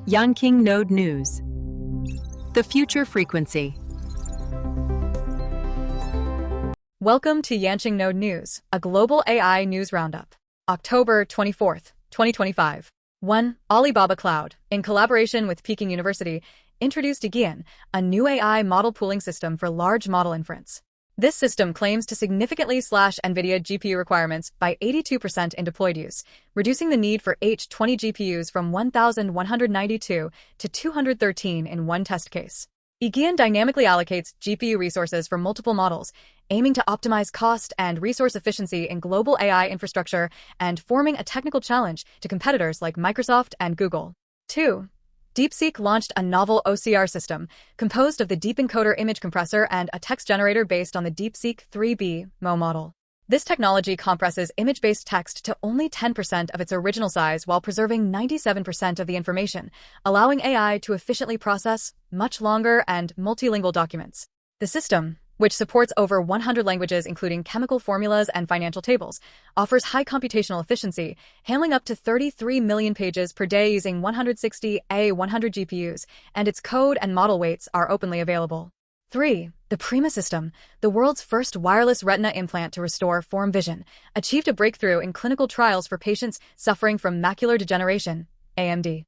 Yanqing Node News. The Future Frequency. Welcome to Yanqing Node News, a global AI news roundup. October 24th, 2025. 1. Alibaba Cloud, in collaboration with Peking University, introduced Qwen, a new AI model pooling system for large model inference. This system claims to significantly slash NVIDIA GPU requirements by 82% in deployed use, reducing the need for H20 GPUs from 1,192 to 213 in one test case. Qwen dynamically allocates GPU resources for multiple models, aiming to optimize cost and resource efficiency in global AI infrastructure and forming a technical challenge to competitors like Microsoft and Google. 2. Deepseek launched a novel OCR system composed of the Deep Encoder image compressor and a text generator based on the Deepseek 3B Mo model. This technology compresses image-based text to only 10% of its original size while preserving 97% of the information, allowing AI to efficiently process much longer and multilingual documents. The system, which supports over 100 languages including chemical formulas and financial tables, offers high computational efficiency, handling up to 33 million pages per day using 160 A100 GPUs, and its code and model weights are openly available. 3. The Prima system, the world's first wireless retina implant to restore form vision, achieved a breakthrough in clinical trials for patients suffering from macular degeneration, AMD.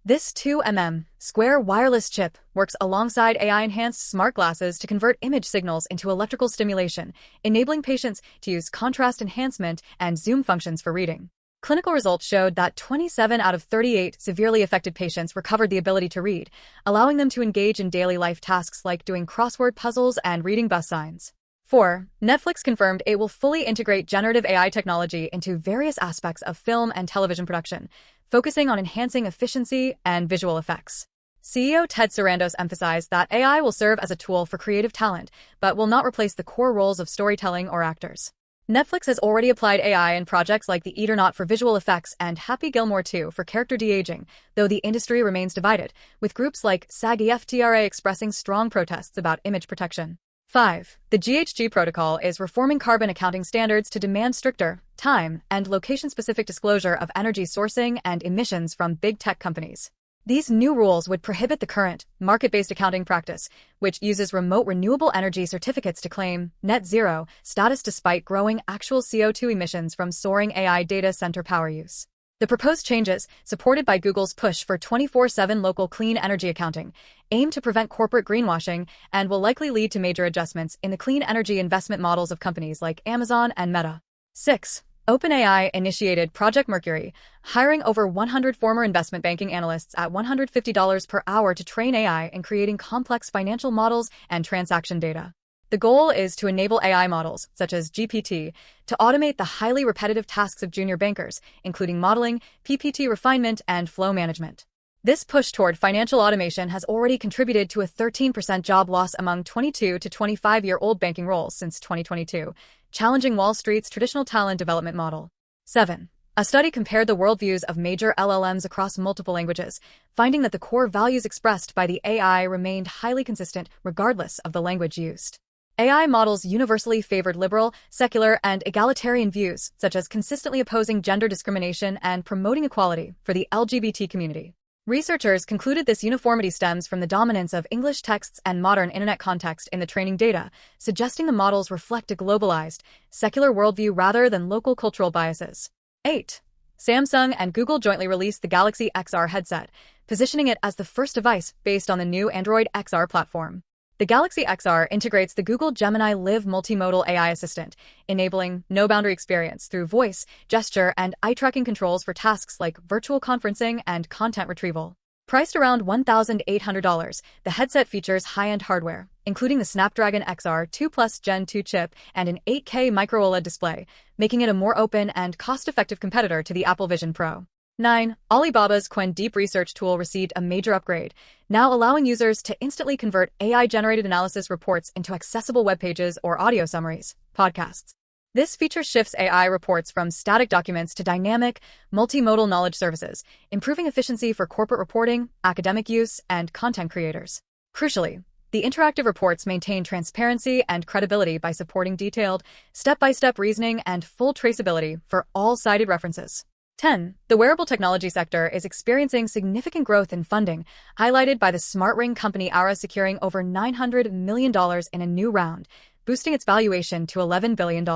This 2mm square wireless chip works alongside AI-enhanced smart glasses to convert image signals into electrical stimulation, enabling patients to use contrast enhancement and zoom functions for reading. Clinical results showed that 27 out of 38 severely affected patients recovered the ability to read, allowing them to engage in daily life tasks like doing crossword puzzles and reading bus signs. 4. Netflix confirmed it will fully integrate generative AI technology into various aspects of film and television production, focusing on enhancing efficiency and visual effects. CEO Ted Sarandos emphasized that AI will serve as a tool for creative talent, but will not replace the core roles of storytelling or actors. Netflix has already applied AI in projects like The Eternaut for visual effects and Happy Gilmore 2 for character de-aging, though the industry remains divided, with groups like SAG-AFTRA expressing strong protests about image protection. 5. The GHG protocol is reforming carbon accounting standards to demand stricter, time, and location-specific disclosure of energy sourcing and emissions from big tech companies. These new rules would prohibit the current, market-based accounting practice, which uses remote renewable energy certificates to claim net zero status despite growing actual CO2 emissions from soaring AI data center power use. The proposed changes, supported by Google's push for 24/7 local clean energy accounting, aim to prevent corporate greenwashing and will likely lead to major adjustments in the clean energy investment models of companies like Amazon and Meta. 6. OpenAI initiated Project Mercury, hiring over 100 former investment banking analysts at $150 per hour to train AI in creating complex financial models and transaction data. The goal is to enable AI models, such as GPT, to automate the highly repetitive tasks of junior bankers, including modeling, PPT refinement, and flow management. This push toward financial automation has already contributed to a 13% job loss among 22 to 25-year-old banking roles since 2022, challenging Wall Street's traditional talent development model. 7. A study compared the worldviews of major LLMs across multiple languages, finding that the core values expressed by the AI remained highly consistent regardless of the language used. AI models universally favored liberal, secular, and egalitarian views, such as consistently opposing gender discrimination and promoting equality for the LGBT community. Researchers concluded this uniformity stems from the dominance of English texts and modern internet context in the training data, suggesting the models reflect a globalized, secular worldview rather than local cultural biases. 8. Samsung and Google jointly released the Galaxy XR headset, positioning it as the first device based on the new Android XR platform. The Galaxy XR integrates the Google Gemini Live multimodal AI assistant, enabling no-boundary experience through voice, gesture, and eye-tracking controls for tasks like virtual conferencing and content retrieval. Priced around $1,800, the headset features high-end hardware, including the Snapdragon XR 2 Plus Gen 2 chip and an 8K micro-OLED display, making it a more open and cost-effective competitor to the Apple Vision Pro. 9. Alibaba's Qwen deep research tool received a major upgrade, now allowing users to instantly convert AI-generated analysis reports into accessible web pages or audio summaries, podcasts. This feature shifts AI reports from static documents to dynamic, multimodal knowledge services, improving efficiency for corporate reporting, academic use, and content creators. Crucially, the interactive reports maintain transparency and credibility by supporting detailed, step-by-step reasoning and full traceability for all cited references. 10. The wearable technology sector is experiencing significant growth in funding, highlighted by the smart ring company Aura securing over $900 million in a new round, boosting its valuation to $11 billion.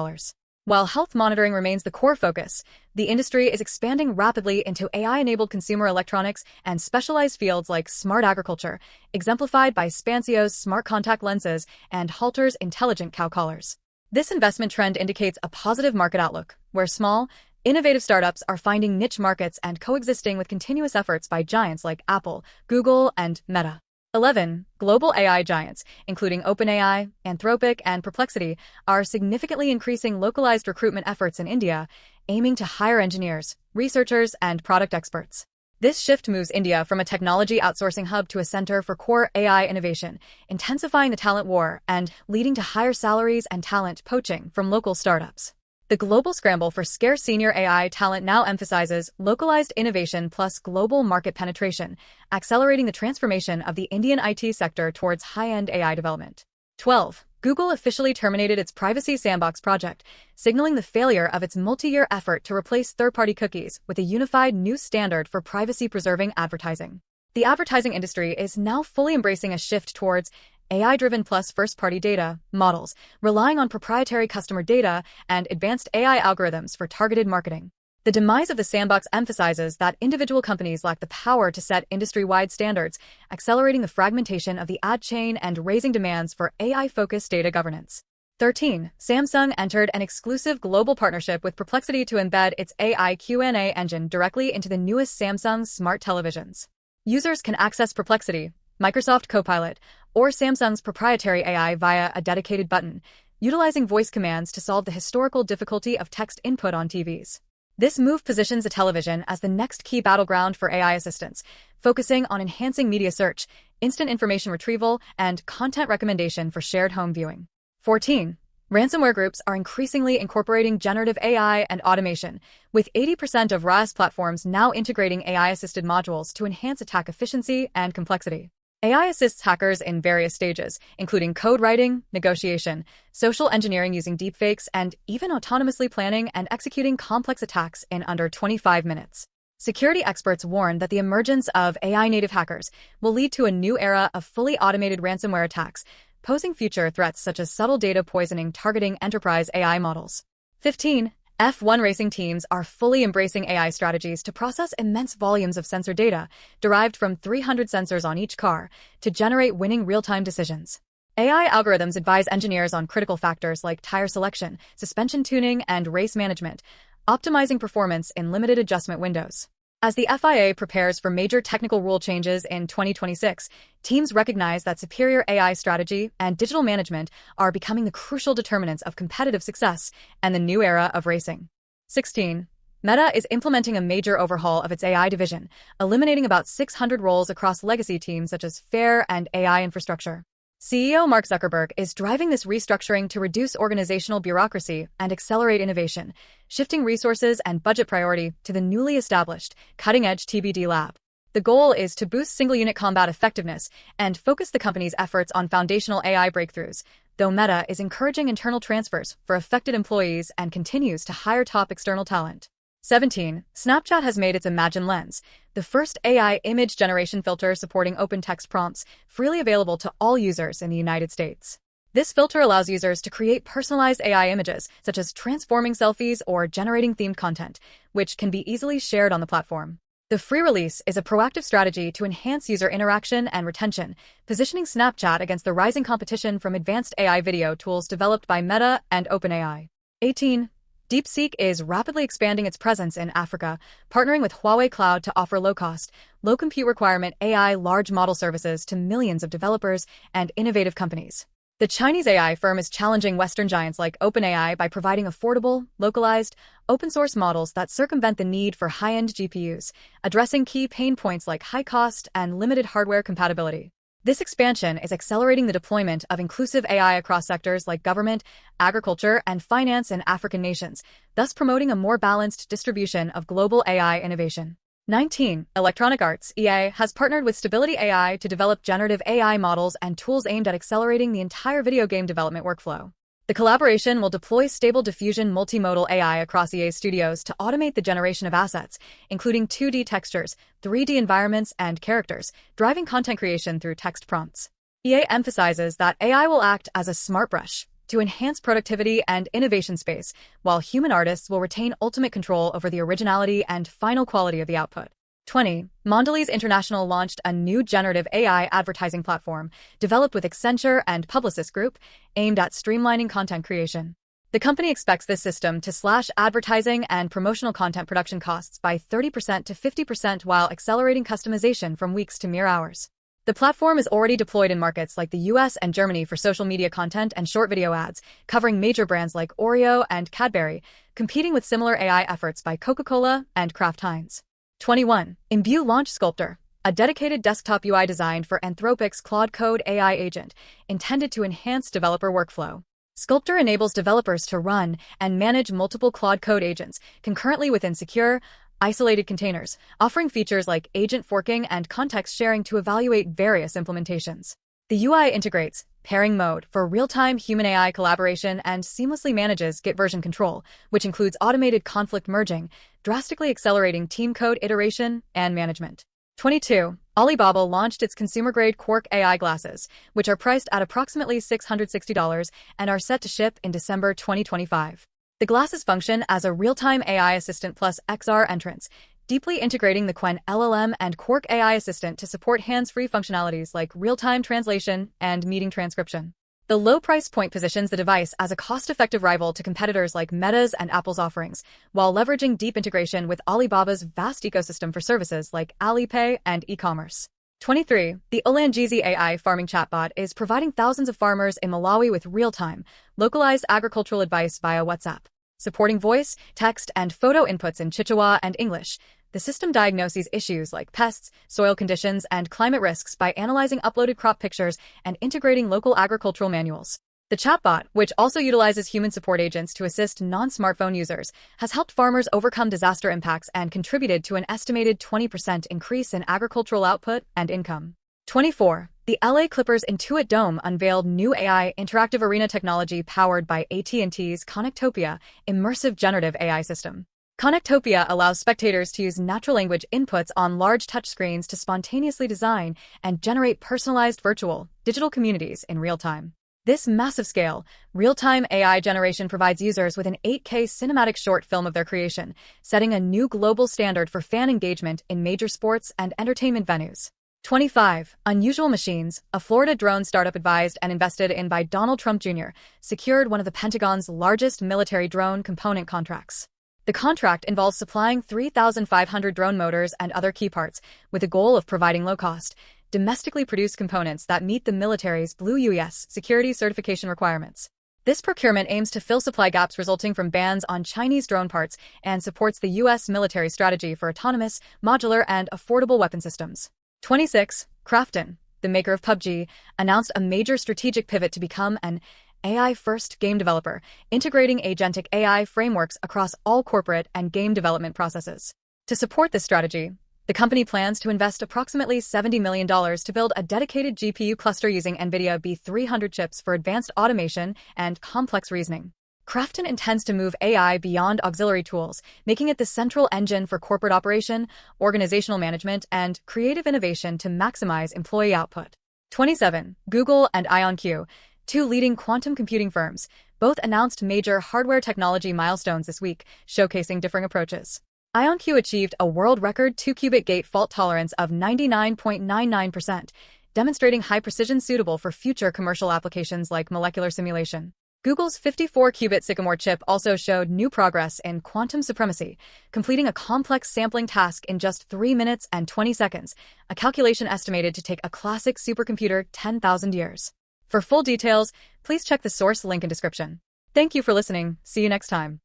While health monitoring remains the core focus, the industry is expanding rapidly into AI-enabled consumer electronics and specialized fields like smart agriculture, exemplified by Spansio's smart contact lenses and Halter's intelligent cow collars. This investment trend indicates a positive market outlook, where small, innovative startups are finding niche markets and coexisting with continuous efforts by giants like Apple, Google, and Meta. 11. Global AI giants, including OpenAI, Anthropic, and Perplexity, are significantly increasing localized recruitment efforts in India, aiming to hire engineers, researchers, and product experts. This shift moves India from a technology outsourcing hub to a center for core AI innovation, intensifying the talent war and leading to higher salaries and talent poaching from local startups. The global scramble for scarce senior AI talent now emphasizes localized innovation plus global market penetration, accelerating the transformation of the Indian IT sector towards high-end AI development. 12. Google officially terminated its Privacy Sandbox project, signaling the failure of its multi-year effort to replace third-party cookies with a unified new standard for privacy-preserving advertising. The advertising industry is now fully embracing a shift towards AI-driven plus first-party data models, relying on proprietary customer data and advanced AI algorithms for targeted marketing. The demise of the sandbox emphasizes that individual companies lack the power to set industry-wide standards, accelerating the fragmentation of the ad chain and raising demands for AI-focused data governance. 13. Samsung entered an exclusive global partnership with Perplexity to embed its AI Qwen engine directly into the newest Samsung smart televisions. Users can access Perplexity, Microsoft Copilot, or Samsung's proprietary AI via a dedicated button, utilizing voice commands to solve the historical difficulty of text input on TVs. This move positions the television as the next key battleground for AI assistants, focusing on enhancing media search, instant information retrieval, and content recommendation for shared home viewing. 14. Ransomware groups are increasingly incorporating generative AI and automation, with 80% of RaaS platforms now integrating AI-assisted modules to enhance attack efficiency and complexity. AI assists hackers in various stages, including code writing, negotiation, social engineering using deepfakes, and even autonomously planning and executing complex attacks in under 25 minutes. Security experts warn that the emergence of AI-native hackers will lead to a new era of fully automated ransomware attacks, posing future threats such as subtle data poisoning targeting enterprise AI models. 15. F1 racing teams are fully embracing AI strategies to process immense volumes of sensor data, derived from 300 sensors on each car, to generate winning real-time decisions. AI algorithms advise engineers on critical factors like tire selection, suspension tuning, and race management, optimizing performance in limited adjustment windows. As the FIA prepares for major technical rule changes in 2026, teams recognize that superior AI strategy and digital management are becoming the crucial determinants of competitive success and the new era of racing. 16. Meta is implementing a major overhaul of its AI division, eliminating about 600 roles across legacy teams such as FAIR and AI infrastructure. CEO Mark Zuckerberg is driving this restructuring to reduce organizational bureaucracy and accelerate innovation, shifting resources and budget priority to the newly established cutting-edge TBD lab. The goal is to boost single-unit combat effectiveness and focus the company's efforts on foundational AI breakthroughs, though Meta is encouraging internal transfers for affected employees and continues to hire top external talent. 17. Snapchat has made its Imagine Lens, the first AI image generation filter supporting open text prompts, freely available to all users in the United States. This filter allows users to create personalized AI images, such as transforming selfies or generating themed content, which can be easily shared on the platform. The free release is a proactive strategy to enhance user interaction and retention, positioning Snapchat against the rising competition from advanced AI video tools developed by Meta and OpenAI. 18. Deepseek is rapidly expanding its presence in Africa, partnering with Huawei Cloud to offer low-cost, low-compute requirement AI large model services to millions of developers and innovative companies. The Chinese AI firm is challenging Western giants like OpenAI by providing affordable, localized, open-source models that circumvent the need for high-end GPUs, addressing key pain points like high cost and limited hardware compatibility. This expansion is accelerating the deployment of inclusive AI across sectors like government, agriculture, and finance in African nations, thus promoting a more balanced distribution of global AI innovation. 19. Electronic Arts (EA) has partnered with Stability AI to develop generative AI models and tools aimed at accelerating the entire video game development workflow. The collaboration will deploy Stable Diffusion multimodal AI across EA studios to automate the generation of assets, including 2D textures, 3D environments, and characters, driving content creation through text prompts. EA emphasizes that AI will act as a smart brush to enhance productivity and innovation space, while human artists will retain ultimate control over the originality and final quality of the output. 20. Mondelez International launched a new generative AI advertising platform developed with Accenture and Publicis Group, aimed at streamlining content creation. The company expects this system to slash advertising and promotional content production costs by 30% to 50% while accelerating customization from weeks to mere hours. The platform is already deployed in markets like the US and Germany for social media content and short video ads, covering major brands like Oreo and Cadbury, competing with similar AI efforts by Coca-Cola and Kraft Heinz. 21. Imbue launched Sculptor, a dedicated desktop UI designed for Anthropic's Claude Code AI agent, intended to enhance developer workflow. Sculptor enables developers to run and manage multiple Claude Code agents concurrently within secure, isolated containers, offering features like agent forking and context sharing to evaluate various implementations. The UI integrates pairing mode for real-time human-AI collaboration and seamlessly manages Git version control, which includes automated conflict merging, drastically accelerating team code iteration and management. 22. Alibaba launched its consumer-grade Quark AI glasses, which are priced at approximately $660 and are set to ship in December 2025. The glasses function as a real-time AI assistant plus XR entrance, deeply integrating the Qwen LLM and Quark AI assistant to support hands-free functionalities like real-time translation and meeting transcription. The low price point positions the device as a cost-effective rival to competitors like Meta's and Apple's offerings, while leveraging deep integration with Alibaba's vast ecosystem for services like Alipay and e-commerce. 23. The Olangizi AI farming chatbot is providing thousands of farmers in Malawi with real-time, localized agricultural advice via WhatsApp. Supporting voice, text, and photo inputs in Chichewa and English, the system diagnoses issues like pests, soil conditions, and climate risks by analyzing uploaded crop pictures and integrating local agricultural manuals. The chatbot, which also utilizes human support agents to assist non-smartphone users, has helped farmers overcome disaster impacts and contributed to an estimated 20% increase in agricultural output and income. 24. The LA Clippers Intuit Dome unveiled new AI interactive arena technology powered by AT&T's Connectopia immersive generative AI system. Connectopia allows spectators to use natural language inputs on large touchscreens to spontaneously design and generate personalized virtual, digital communities in real time. This massive-scale, real-time AI generation provides users with an 8K cinematic short film of their creation, setting a new global standard for fan engagement in major sports and entertainment venues. 25. Unusual Machines, a Florida drone startup advised and invested in by Donald Trump Jr., secured one of the Pentagon's largest military drone component contracts. The contract involves supplying 3,500 drone motors and other key parts, with the goal of providing low-cost, domestically produced components that meet the military's Blue UAS security certification requirements. This procurement aims to fill supply gaps resulting from bans on Chinese drone parts and supports the U.S. military strategy for autonomous, modular, and affordable weapon systems. 26. Krafton, the maker of PUBG, announced a major strategic pivot to become an AI-first game developer, integrating agentic AI frameworks across all corporate and game development processes. To support this strategy, the company plans to invest approximately $70 million to build a dedicated GPU cluster using NVIDIA B300 chips for advanced automation and complex reasoning. Krafton intends to move AI beyond auxiliary tools, making it the central engine for corporate operation, organizational management, and creative innovation to maximize employee output. 27. Google and IonQ, two leading quantum computing firms, both announced major hardware technology milestones this week, showcasing differing approaches. IonQ achieved a world record 2-qubit gate fault tolerance of 99.99%, demonstrating high precision suitable for future commercial applications like molecular simulation. Google's 54-qubit Sycamore chip also showed new progress in quantum supremacy, completing a complex sampling task in just 3 minutes and 20 seconds, a calculation estimated to take a classic supercomputer 10,000 years. For full details, please check the source link in description. Thank you for listening. See you next time.